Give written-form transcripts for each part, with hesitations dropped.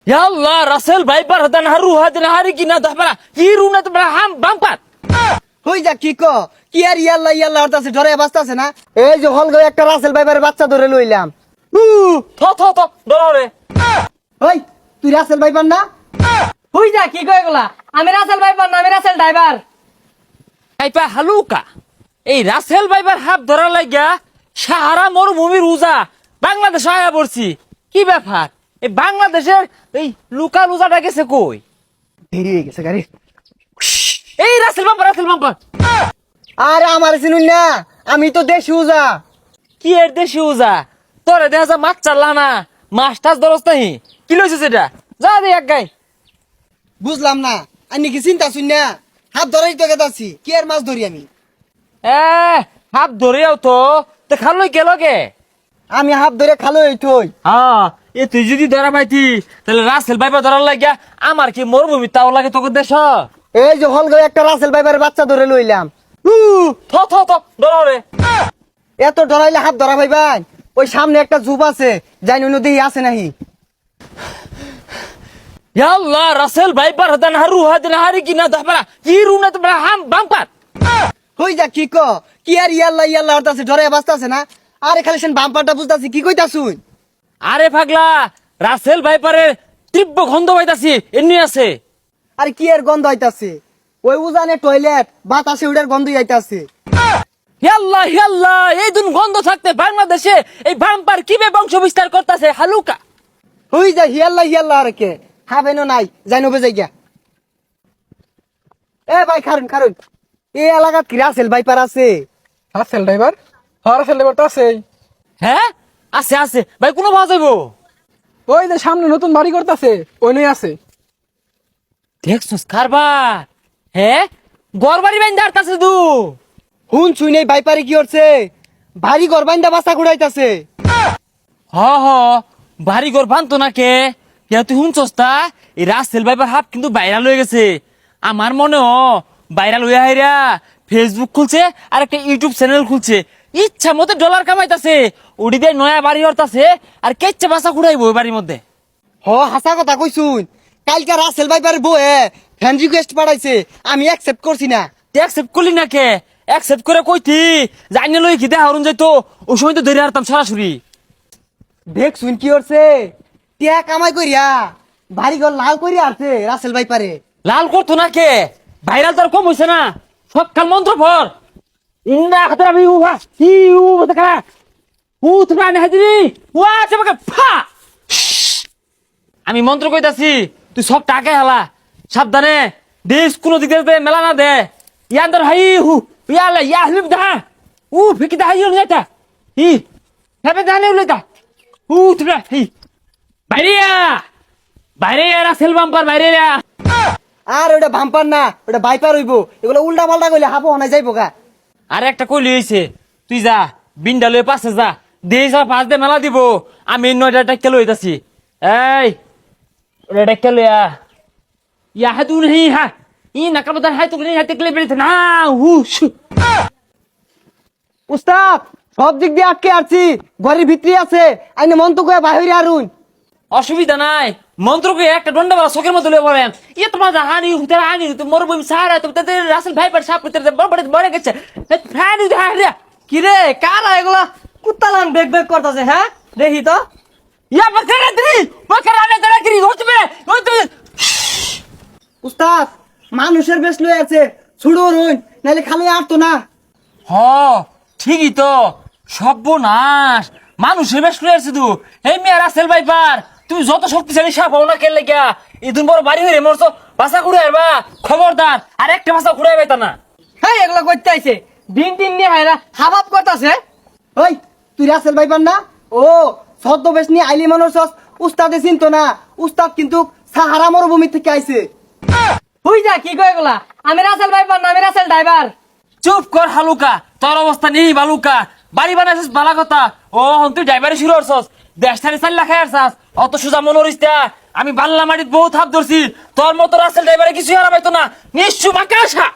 ইয়াল্লাহ Russell viper হদান Haru হাদিন হারি কিনা দহবারা কি রুনা তো হাম বাম্পার হই যা কি কি আর ইয়াল্লা ইয়াল্লা হতাছে ধরে বাঁচতাছে না। এই যে হল গো একটা রাসেল ভাইবারের বাচ্চা ধরে লইলাম। থ ডরে ওই তুই রাসেল ভাইবার না? হই যা কি কয় এগুলা? আমি রাসেল ভাইপার না, আমি রাসেল ড্রাইভার। আইপা হালুকা এই রাসেল ভাইপার হাত ধরা লাগিয়া সাহারা মরুভূমির উজা বাংলাদেশ আয়া পড়ছি। কি ব্যাপার এই বাংলাদেশের এই লুকা লুজাটা গেছে কই? দেরি হয়ে গেছে গাড়ি। এই রাসেল বাম্পার আরে আমার চিনুন না, আমি তো দেশি উজা। কি এর দেশি উজা? তোরে দেখা যা মাছ চাল্লা না মাছ টাছ দরস নাহি। কি লইছিস এটা? যা দে এক গাই। বুঝলাম না আমি কি চিন্তা শুন না, হাত ধরেই তো গেতাছি। কি আর মাছ ধরি আমি? এ হাত ধরেও তো খালই কে লগে? আমি হাত ধরে খালো এই থই। হ্যাঁ এ তুই যদি ধরা পাইতি তাহলে রাসেল ভাইপার ধরার লাগিয়া আমার কি মরুভূমি তাও লাগে তোকে দেশ। এই যে হল গো একটা রাসেল ভাইবারের বাচ্চা ধরে লইলাম। থ ডরে এত ডরাইলে হাত ধরা ভাইবাই। ওই সামনে একটা জুপ আছে, যাই নদী আছে নাহি। ইয়াল্লাহ রাসেল ভাইপার হদান হারু হাদিন হারি কিনা দহবারা কি রুনা তো হাম বাম্পার হই যা কি কি আর ইয়াল্লা ইয়াল্লা হতাছে ধরে বাঁচতাছে না। আরে খালি সেন বাম্পারটা বুঝতাছি কি কইতাছুন। আরে পাগলা রাসেল ভাইপারের তীব্র গন্ধ পাইতাছি এমনি আছে। আরে কি আর গন্ধ হইতাছে? ওই উজানে টয়লেট বাতাসে উড়ার গন্ধ হইতাছে। ইয়াল্লাহ এই দিন গন্ধ থাকতে বাংলাদেশে এই বাম্পার কিভাবে বংশ বিস্তার করতেছে হালুকা। হই যা হিয়াল্লা হিয়াল্লা আর কে হাবেনো নাই যাই নবে যাই গিয়া। এ ভাই খারুন এই এলাকাত কি রাসেল ভাইপার আছে? রাসেল ড্রাইভার? হ্যাঁ রাসেল ড্রাইভার তো আছেই। হ্যাঁ আছে ভাই কোনো পাওয়া যাইব? ওই যে সামনে নতুন বাড়ি করতেছে ওই নই আছে। দেখছস কারবার? হ্যাঁ গড় বাড়ি বাইন্দা আসতাছে দু। হুন শুই নেই ভাইপারে কি করছে? ভারী ঘর বাইন্দা বাসা ঘুরাইতাছে। হ বাড়ি ঘর বানতো না কে? ইয়া তুই শুনছস তা এই রাসেল ভাইপার হাত কিন্তু ভাইরাল হয়ে গেছে। আমার মনে ভাইরাল হয়ে হাইরা ফেসবুক খুলছে আর একটা ইউটিউব চ্যানেল খুলছে। ইচ্ছা মতো ডলার কামাইতাছে, ওডি দিয়ে নয়া বাড়ি হরতাছে আর কেচ্ছে বাসা ঘুরাইবো ওই বাড়ির মধ্যে। হাসা কথা কইছুন। কালকে রাসেল ভাইপার বউয়ে ফ্রেন্ড রিকোয়েস্ট পাঠাইছে, আমি অ্যাকসেপ্ট করছি না। অ্যাকসেপ্ট করলি না কে? অ্যাকসেপ্ট করে কইতি জানি লই কি দেখা হরুন যাইতো ওই সময় তো ধরে হারতাম সরাসরি। দেখছুন কি করছে? টিয়া কামাই করিয়া ভারী ঘর লাল করিয়া আছে রাসেল ভাইপারে। লাল করতো না কে? ভাইরাল তার কম হয়েছে না? সব কাল মন্ত্র ভর ইন্দা খাতরা বি উহা হি উ দেখা উ তুমি আনে হাজিরি ওয়া চমকে ফা। আমি মন্ত্র কইতাছি তুই সব টাকা হালা সাবধানে দেশ কোন দিক দে মেলা না দে। ইয়ান্দর হাই হু ইয়ালা ইয়া হলিম দা উ ফিকি দা হাই লইতা হি হবে জানে লইতা উ তুমি হি বাইরে রাসেল বাম্পার বাইরে। আর ওটা ভাম্পার না, ওটা ভাইপার হইব। এগুলো উল্টা পাল্টা কইলে হাবো অনাই যাইব গা। আর একটা কইলি হইছে তুই যা বিন্ডা লয়ে পাশে যা দেশ আর পাঁচ দে মেলা দিব। আমি 9টা টাকা লইতাছি। এই ওটা টাকা লইয়া ইয়া হাতুন হি হা ই নাকাবদার হাই তুই হাতে ক্লে বেরিতে না হু উস্তাদ সব দিক দিয়ে আটকে আছি, ঘরের ভিতরে আছে। আইনে মন তো কয়ে বাহিরে আরুন। অসুবিধা নাই মন্ত্রকে একটা দন্ডা বলা চোখের মধ্যে লয়ে পড়েন। ইয়ে তোমার হানি হুতার হানি তো মরুভূমি সারা তো তাদের রাসেল ভাইপার সাপ করতে বড় গেছে হানি হারিয়া কি রে কারা এগুলা কুত্তালান বেগ বেগ করতেছে? হ্যাঁ দেখি তো। ইয়া বকরা দিই বকরা নে দরা করি হচ্ছে বে ওই তো। উস্তাদ মানুষের বেশ লয়ে আছে, ছুড়ো রইন নাইলে খালি আটতো না। হ ঠিকই তো সর্বনাশ মানুষের বেশ লয়ে আছে তু। এই মেয়ে রাসেল ভাইপার তুই যত শক্তিশালী সাপ হও না কেন লাগিয়া ইদুন বড় বাড়ি হইরে মরছ বাসা ঘুরে আইবা খবরদার আর একটা বাসা ঘুরে আইবা না। হ্যাঁ এগুলা করতে আইছে দিন দিন নিয়ে হায়রা হাবাব করতেছে। ওই তুই রাসেল ভাইপার না? ও ছদ্মবেশ নিয়ে আইলি মানুষ উস্তাদে চিনতো না। উস্তাদ কিন্তু সাহারা মরুভূমি থেকে আইছে। হই যা কি কয় এগুলা? আমি রাসেল ভাইপার না, আমি রাসেল ড্রাইভার। চুপ কর হালুকা তোর অবস্থা নেই বালুকা। বাড়ি বানাইছিস বালা কথা ও হন তুই ড্রাইভারে শুরু করছস দেশ থারি 4 লাখ আরছাস অত সোজা মনে হইছে। আমি বাল্লা মাটিত বহুত হাত ধরছি তোর মতো রাসেল ড্রাইভারে কিছু হারা পাইতো না নিশ্চু বাকাশা।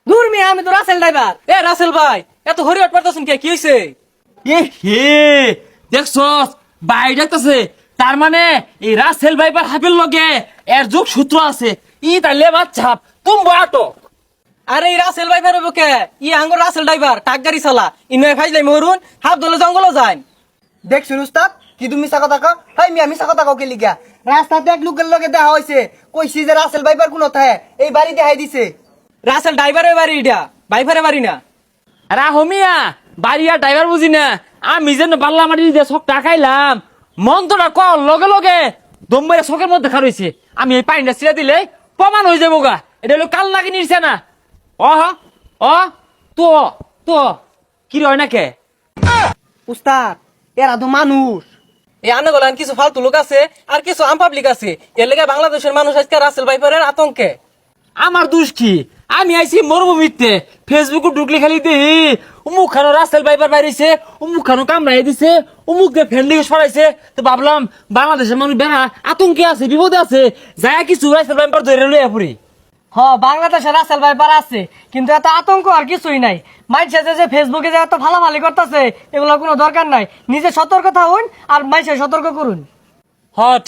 দূর মিয়া আমি তো রাসেল ড্রাইভার। এ রাসেল ভাই এত হরিয়াট পারতাছেন কে? কি হইছে? এ হে দেখছস ভাই ডাকতেছে তার মানে এই রাসেল ভাইপার হাফের লগে এর যোগ সূত্র আছে। ই তাইলে বাচ্চাপ তুমি আটক। আরে এই রাসেল ভাই ফেরবো কে? ই আঙ্গুর রাসেল ড্রাইভার টাক গাড়ি চালা। ইনয় ফাইজলাই মরুন হাত ধরে জঙ্গলও যায়। দেখছুন উস্তাদ কি তুমি মিছা কথা কও? হাই মিয়া মিছা কথা কও কে লিগা? রাস্তাতে এক লোকের লগে দেখা হইছে, কইছি যে রাসেল ভাইপার কোন থাকে এই বাড়ি দেখাই দিছে। রাসেল ড্রাইভারের বাড়ি এটা, ভাইফারে বাড়ি না। রাহমিয়া বাড়ি আর ড্রাইভার বুঝি না, আমি যেন বাল্লা মাটি দিয়ে শখ টাকাইলাম মন্ত্রটা কল লগে লগে দম্বের শখের মধ্যে খারইছে। আমি এই পানিটা ছিঁড়ে দিলে প্রমাণ হয়ে যাবো গা। এটা হলো কাল নাকি নিচ্ছে না। অ তো তো কি রয় না কে? উস্তাদ এরা তো মানুষ। এই আনাগোলান কিছু ফালতু লোক আছে আর কিছু আম পাবলিক আছে, এর লেগে বাংলাদেশের মানুষ আজকে রাসেল ভাইফারের আতঙ্কে। আমার দোষ কি? আমি আইছি মরুভূমিতে, ফেসবুকে ঢুকলে খালি দিই উমুক খানো রাসেল ভাইপার বাইরেছে, উমুক খানো কামড়াই দিছে, উমুক দিয়ে ফ্যান দিকে সরাইছে। তো ভাবলাম বাংলাদেশের মানুষ বেড়া আতঙ্কে আছে, বিপদে আছে, যায় কিছু রাসেল ভাইপার ধরে লইয়া পড়ি। হ বাংলাদেশে রাসেল ভাইপার আছে, কিন্তু এত আতঙ্ক আর কিছুই নাই। মাইনসে যে ফেসবুকে যে এত ভালাভালি করতেছে এগুলো কোনো দরকার নাই। নিজে সতর্ক থাকুন আর মাইনসে সতর্ক করুন।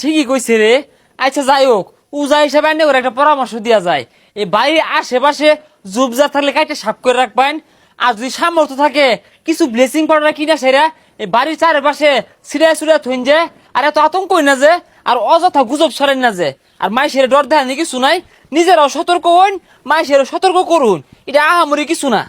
ঠিকই কইছে রে। আচ্ছা যাই হোক, উজা হিসাবে আনে ওর একটা পরামর্শ দেওয়া যায়। এই বাড়ির আশেপাশে জুবজা থাকলে কাইটে সাফ করে রাখবেন। আর যদি সামর্থ্য থাকে কিছু ব্লিচিং পাউডার কিনা সেরা এই বাড়ির চারপাশে সিরিয়া সুরিয়া থইন যে, আর এত আতঙ্ক হই না যে, আর অযথা গুজব ছড়েন না যে। আর মাইসের ডর দেখানি কিছু নাই, নিজেরাও সতর্ক হইন, মাইসেরও সতর্ক করুন, এটা আহামরি কিছু না।